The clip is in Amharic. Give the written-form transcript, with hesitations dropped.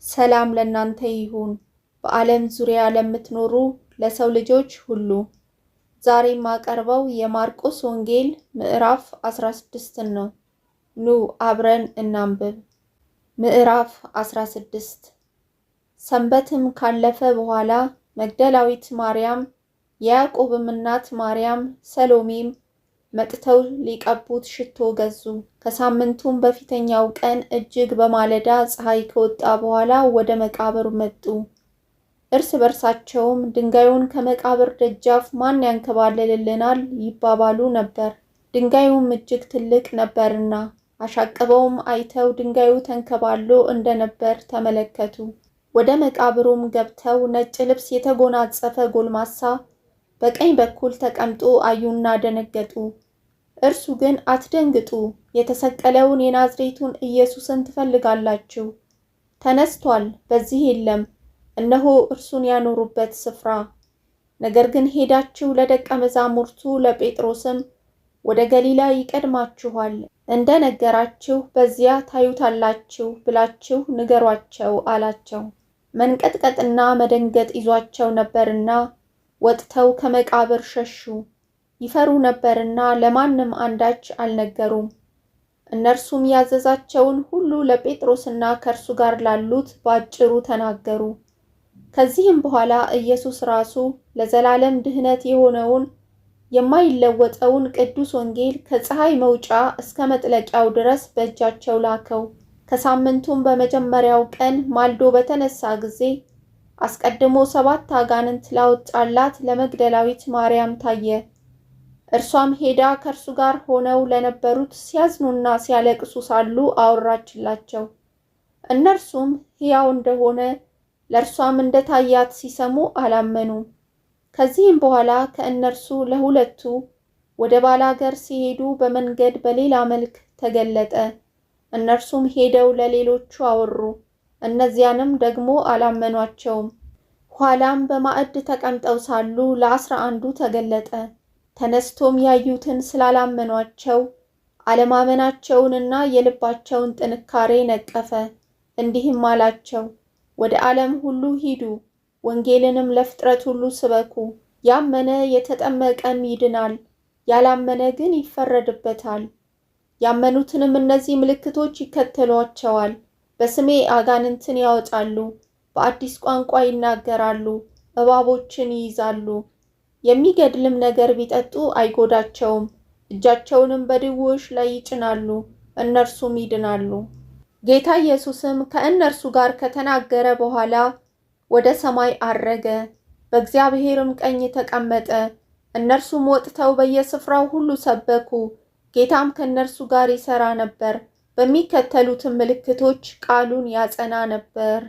ሰላም ለእናንተ ይሁን በዓለም ዙሪያ ለምትኖሩ ለሰው ልጆች ሁሉ። ዛሬ የማቀርበው የማርቆስ ወንጌል ምዕራፍ 16 ነው። ኑ አብረን እናንብብ። ምዕራፍ 16 ሰንበትም ካለፈ በኋላ መግደላዊት ማርያም፣ የያዕቆብም እናት ማርያም፣ ሰሎሜም መጥተው ሊቀቡት ሽቶ ገዙ። ከሳምንቱም በፊተኛው ቀን እጅግ በማለዳ ፀሐይ ከወጣ በኋላ ወደ መቃብር መጡ። እርስ በርሳቸውም ድንጋዩን ከመቃብር ደጃፍ ማን ያንከባልልልናል ይባባሉ ነበር። ድንጋዩም እጅግ ትልቅ ነበርና። አሻቅበውም አይተው ድንጋዩ ተንከባሎ እንደነበር ተመለከቱ። ወደ መቃብሩም ገብተው ነጭ ልብስ የተጎናጸፈ ጎልማሳ በቀኝ በኩል ተቀምጦ አዩና ደነገጡ። እርሱ ግን አትደንግጡ፣ የተሰቀለውን የናዝሬቱን ኢየሱስን ትፈልጋላችሁ። ተነስቷል፣ በዚህ የለም። እነሆ እርሱን ያኖሩበት ስፍራ። ነገር ግን ሄዳችሁ ለደቀ መዛሙርቱ ለጴጥሮስም ወደ ገሊላ ይቀድማችኋል፣ እንደ ነገራችሁ በዚያ ታዩታላችሁ ብላችሁ ንገሯቸው አላቸው። መንቀጥቀጥና መደንገጥ ይዟቸው ነበርና ወጥተው ከመቃብር ሸሹ። ይፈሩ ነበርና ለማንም አንዳች አልነገሩም። እነርሱም ያዘዛቸውን ሁሉ ለጴጥሮስና ከእርሱ ጋር ላሉት ባጭሩ ተናገሩ። ከዚህም በኋላ ኢየሱስ ራሱ ለዘላለም ድህነት የሆነውን የማይለወጠውን ቅዱስ ወንጌል ከፀሐይ መውጫ እስከ መጥለቂያው ድረስ በእጃቸው ላከው። ከሳምንቱም በመጀመሪያው ቀን ማልዶ በተነሳ ጊዜ አስቀድሞ 7 አጋንንት ላወጣላት ለመግደላዊት ማርያም ታየ። እርሷም ሄዳ ከእርሱ ጋር ሆነው ለነበሩት ሲያዝኑና ሲያለቅሱ ሳሉ አወራችላቸው። እነርሱም ሕያው እንደሆነ ለእርሷም እንደታያት ሲሰሙ አላመኑም። ከዚህም በኋላ ከእነርሱ ለሁለቱ ወደ ባላገር ሲሄዱ በመንገድ በሌላ መልክ ተገለጠ። እነርሱም ሄደው ለሌሎቹ አወሩ፣ እነዚያንም ደግሞ አላመኗቸውም። ኋላም በማዕድ ተቀምጠው ሳሉ ለ11 ተገለጠ። ተነስቶም ያዩትን ስላላመኗቸው አለማመናቸውንና የልባቸውን ጥንካሬ ነቀፈ። እንዲህም አላቸው፣ ወደ ዓለም ሁሉ ሂዱ፣ ወንጌልንም ለፍጥረት ሁሉ ስበኩ። ያመነ የተጠመቀም ይድናል፣ ያላመነ ግን ይፈረድበታል። ያመኑትንም እነዚህ ምልክቶች ይከተሏቸዋል። በስሜ አጋንንትን ያወጣሉ፣ በአዲስ ቋንቋ ይናገራሉ፣ እባቦችን ይይዛሉ፣ የሚገድልም ነገር ቢጠጡ አይጎዳቸውም። እጃቸውንም በድውዮች ላይ ይጭናሉ፣ እነርሱም ይድናሉ። ጌታ ኢየሱስም ከእነርሱ ጋር ከተናገረ በኋላ ወደ ሰማይ አረገ፣ በእግዚአብሔርም ቀኝ ተቀመጠ። እነርሱም ወጥተው በየስፍራው ሁሉ ሰበኩ። ጌታም ከእነርሱ ጋር ይሠራ ነበር፣ በሚከተሉትም ምልክቶች ቃሉን ያጸና ነበር።